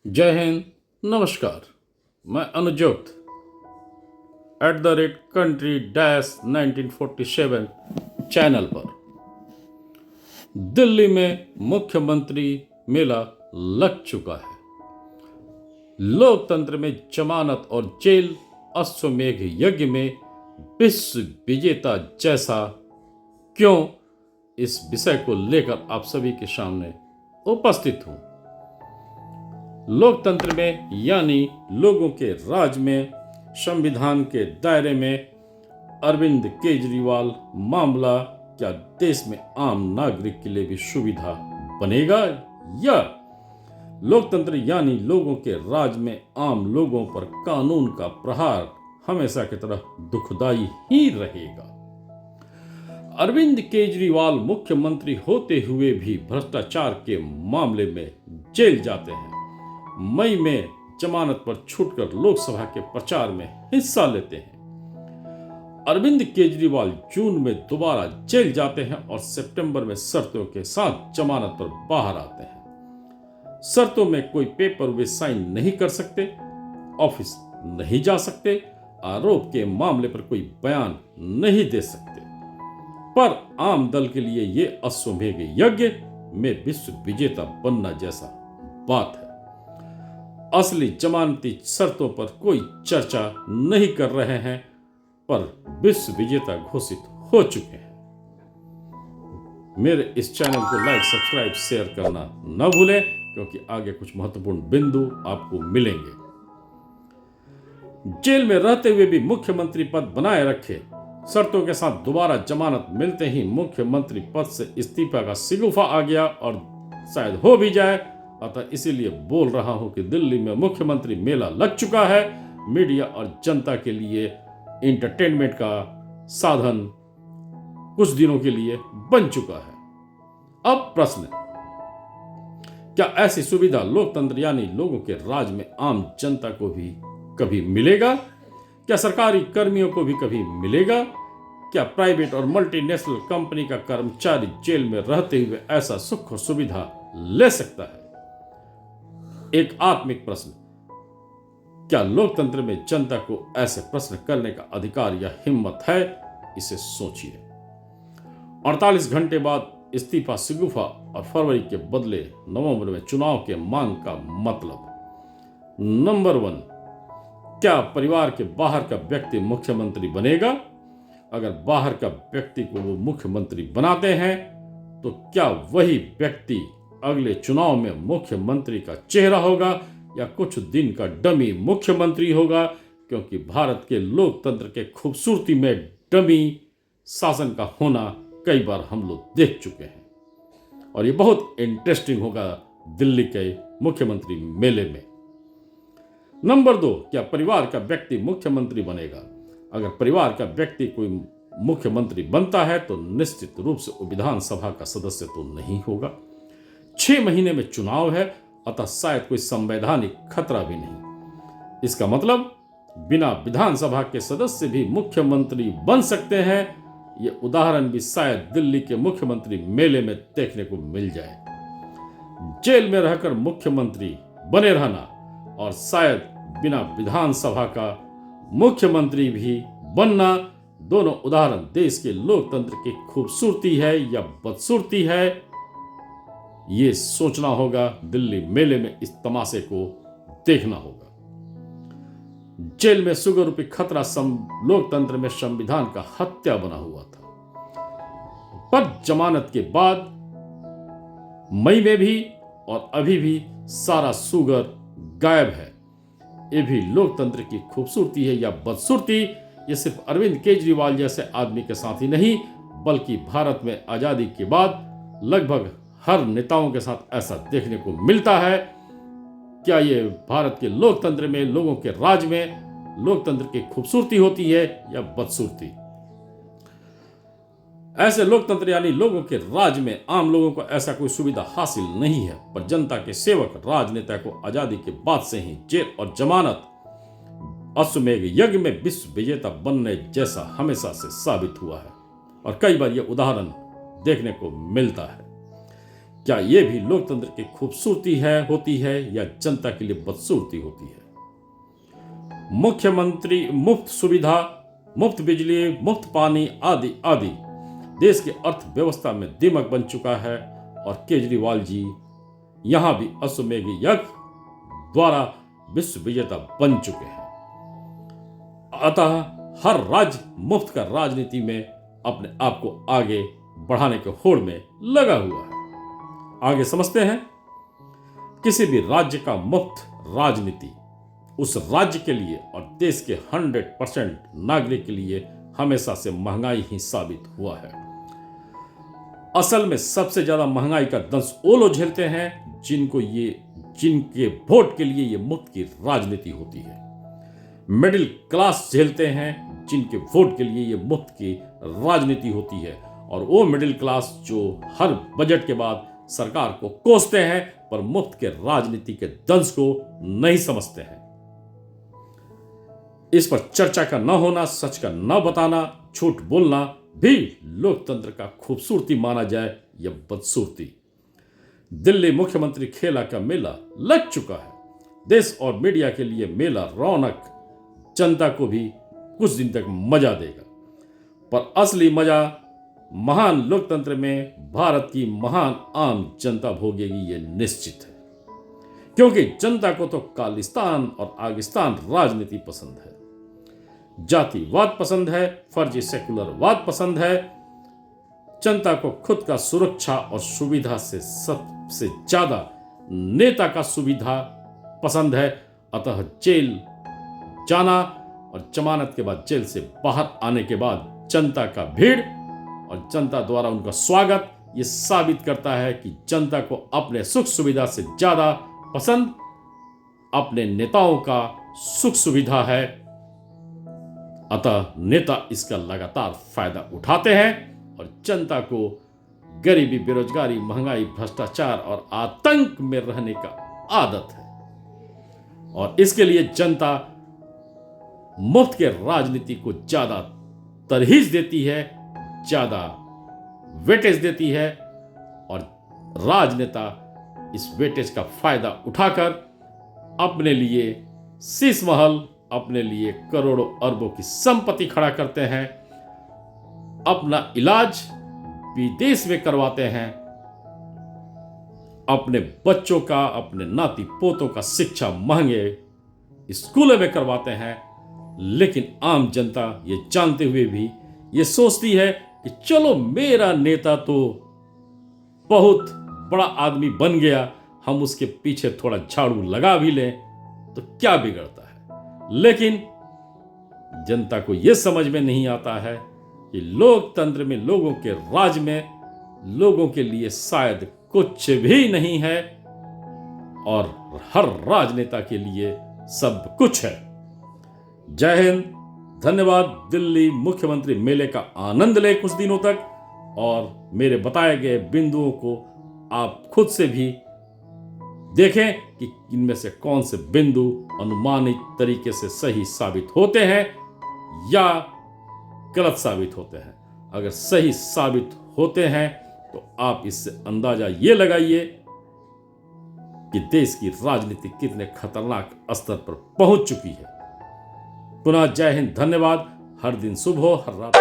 जय हिंद। नमस्कार। मैं अनुजोत @country-1947 चैनल पर दिल्ली में मुख्यमंत्री मेला लग चुका है। लोकतंत्र में जमानत और जेल अश्वमेध यज्ञ में विश्व विजेता जैसा क्यों, इस विषय को लेकर आप सभी के सामने उपस्थित हूं। लोकतंत्र में यानी लोगों के राज में संविधान के दायरे में अरविंद केजरीवाल मामला क्या देश में आम नागरिक के लिए भी सुविधा बनेगा, या लोकतंत्र यानी लोगों के राज में आम लोगों पर कानून का प्रहार हमेशा की तरह दुखदाई ही रहेगा। अरविंद केजरीवाल मुख्यमंत्री होते हुए भी भ्रष्टाचार के मामले में जेल जाते हैं। मई में जमानत पर छूटकर लोकसभा के प्रचार में हिस्सा लेते हैं। अरविंद केजरीवाल जून में दोबारा जेल जाते हैं और सितंबर में शर्तों के साथ जमानत पर बाहर आते हैं। शर्तों में कोई पेपर वे साइन नहीं कर सकते, ऑफिस नहीं जा सकते, आरोप के मामले पर कोई बयान नहीं दे सकते। पर आम दल के लिए ये अश्वमेध यज्ञ में विश्व विजेता बनना जैसा बात है। असली जमानती शर्तों पर कोई चर्चा नहीं कर रहे हैं, पर विश्व विजेता घोषित हो चुके हैं। मेरे इस चैनल को लाइक, सब्सक्राइब, शेयर करना न भूलें, क्योंकि आगे कुछ महत्वपूर्ण बिंदु आपको मिलेंगे। जेल में रहते हुए भी मुख्यमंत्री पद बनाए रखे, शर्तों के साथ दोबारा जमानत मिलते ही मुख्यमंत्री पद से इस्तीफा का शिगुफा आ गया और शायद हो भी जाए। अतः इसीलिए बोल रहा हूं कि दिल्ली में मुख्यमंत्री मेला लग चुका है। मीडिया और जनता के लिए एंटरटेनमेंट का साधन कुछ दिनों के लिए बन चुका है। अब प्रश्न, क्या ऐसी सुविधा लोकतंत्र यानी लोगों के राज में आम जनता को भी कभी मिलेगा? क्या सरकारी कर्मियों को भी कभी मिलेगा? क्या प्राइवेट और मल्टीनेशनल कंपनी का कर्मचारी जेल में रहते हुए ऐसा सुख और सुविधा ले सकता है? एक आत्मिक प्रश्न। क्या लोकतंत्र में जनता को ऐसे प्रश्न करने का अधिकार या हिम्मत है? इसे सोचिए। 48 घंटे बाद इस्तीफा शिगुफा और फरवरी के बदले नवंबर में चुनाव के मांग का मतलब। नंबर 1, क्या परिवार के बाहर का व्यक्ति मुख्यमंत्री बनेगा? अगर बाहर का व्यक्ति को वो मुख्यमंत्री बनाते हैं तो क्या वही व्यक्ति अगले चुनाव में मुख्यमंत्री का चेहरा होगा या कुछ दिन का डमी मुख्यमंत्री होगा? क्योंकि भारत के लोकतंत्र के खूबसूरती में डमी शासन का होना कई बार हम लोग देख चुके हैं, और ये बहुत इंटरेस्टिंग होगा दिल्ली के मुख्यमंत्री मेले में। नंबर 2, क्या परिवार का व्यक्ति मुख्यमंत्री बनेगा? अगर परिवार का व्यक्ति कोई मुख्यमंत्री बनता है तो निश्चित रूप से वो विधानसभा का सदस्य तो नहीं होगा। 6 महीने में चुनाव है, अतः शायद कोई संवैधानिक खतरा भी नहीं। इसका मतलब बिना विधानसभा के सदस्य भी मुख्यमंत्री बन सकते हैं। यह उदाहरण भी शायद दिल्ली के मुख्यमंत्री मेले में देखने को मिल जाए। जेल में रहकर मुख्यमंत्री बने रहना और शायद बिना विधानसभा का मुख्यमंत्री भी बनना, दोनों उदाहरण देश के लोकतंत्र की खूबसूरती है या बदसूरती है, ये सोचना होगा। दिल्ली मेले में इस तमाशे को देखना होगा। जेल में शुगर रूपी खतरा लोकतंत्र में संविधान का हत्या बना हुआ था, पर जमानत के बाद मई में भी और अभी भी सारा शुगर गायब है। ये भी लोकतंत्र की खूबसूरती है या बदसूरती, ये सिर्फ अरविंद केजरीवाल जैसे आदमी के साथ ही नहीं, बल्कि भारत में आजादी के बाद लगभग हर नेताओं के साथ ऐसा देखने को मिलता है। क्या ये भारत के लोकतंत्र में, लोगों के राज में लोकतंत्र की खूबसूरती होती है या बदसूरती? ऐसे लोकतंत्र यानी लोगों के राज में आम लोगों को ऐसा कोई सुविधा हासिल नहीं है, पर जनता के सेवक राजनेता को आजादी के बाद से ही जेल और जमानत अश्वमेध यज्ञ में विश्व विजेता बनने जैसा हमेशा से साबित हुआ है, और कई बार यह उदाहरण देखने को मिलता है। क्या ये भी लोकतंत्र की खूबसूरती होती है या जनता के लिए बदसूरती होती है? मुख्यमंत्री मुफ्त सुविधा, मुफ्त बिजली, मुफ्त पानी आदि आदि देश की अर्थव्यवस्था में दीमक बन चुका है और केजरीवाल जी यहां भी अश्वमेध यज्ञ द्वारा विश्व विजेता बन चुके हैं। अतः हर राज्य मुफ्त का राजनीति में अपने आप को आगे बढ़ाने के होड़ में लगा हुआ है। आगे समझते हैं। किसी भी राज्य का मुफ्त राजनीति उस राज्य के लिए और देश के 100% नागरिक के लिए हमेशा से महंगाई ही साबित हुआ है। असल में सबसे ज्यादा महंगाई का दंश वो लोग झेलते हैं जिनके वोट के लिए ये मुफ्त की राजनीति होती है। मिडिल क्लास झेलते हैं जिनके वोट के लिए ये मुफ्त की राजनीति होती है, और वो मिडिल क्लास जो हर बजट के बाद सरकार को कोसते हैं पर मुफ्त के राजनीति के दंश को नहीं समझते हैं। इस पर चर्चा का न होना, सच का न बताना, झूठ बोलना भी लोकतंत्र का खूबसूरती माना जाए या बदसूरती। दिल्ली मुख्यमंत्री खेला का मेला लग चुका है। देश और मीडिया के लिए मेला रौनक, जनता को भी कुछ दिन तक मजा देगा, पर असली मजा महान लोकतंत्र में भारत की महान आम जनता भोगेगी, ये निश्चित है। क्योंकि जनता को तो खालिस्तान और आगिस्तान राजनीति पसंद है, जातिवाद पसंद है, फर्जी सेकुलरवाद पसंद है। जनता को खुद का सुरक्षा और सुविधा से सबसे ज्यादा नेता का सुविधा पसंद है। अतः जेल जाना और जमानत के बाद जेल से बाहर आने के बाद जनता का भीड़ और जनता द्वारा उनका स्वागत ये साबित करता है कि जनता को अपने सुख सुविधा से ज्यादा पसंद अपने नेताओं का सुख सुविधा है। अतः नेता इसका लगातार फायदा उठाते हैं और जनता को गरीबी, बेरोजगारी, महंगाई, भ्रष्टाचार और आतंक में रहने का आदत है, और इसके लिए जनता मुफ्त के राजनीति को ज्यादा तरहीज देती है, ज्यादा वेटेज देती है, और राजनेता इस वेटेज का फायदा उठाकर अपने लिए शीश महल, अपने लिए करोड़ों अरबों की संपत्ति खड़ा करते हैं, अपना इलाज विदेश में करवाते हैं, अपने बच्चों का, अपने नाती पोतों का शिक्षा महंगे स्कूलों में करवाते हैं। लेकिन आम जनता ये जानते हुए भी ये सोचती है कि चलो मेरा नेता तो बहुत बड़ा आदमी बन गया, हम उसके पीछे थोड़ा झाड़ू लगा भी लें तो क्या बिगड़ता है। लेकिन जनता को यह समझ में नहीं आता है कि लोकतंत्र में, लोगों के राज में लोगों के लिए शायद कुछ भी नहीं है और हर राजनेता के लिए सब कुछ है। जय हिंद, धन्यवाद। दिल्ली मुख्यमंत्री मेले का आनंद ले कुछ दिनों तक, और मेरे बताए गए बिंदुओं को आप खुद से भी देखें कि इनमें से कौन से बिंदु अनुमानित तरीके से सही साबित होते हैं या गलत साबित होते हैं। अगर सही साबित होते हैं तो आप इससे अंदाजा ये लगाइए कि देश की राजनीति कितने खतरनाक स्तर पर पहुंच चुकी है। पुनः जय हिंद, धन्यवाद। हर दिन शुभ हो, हर रात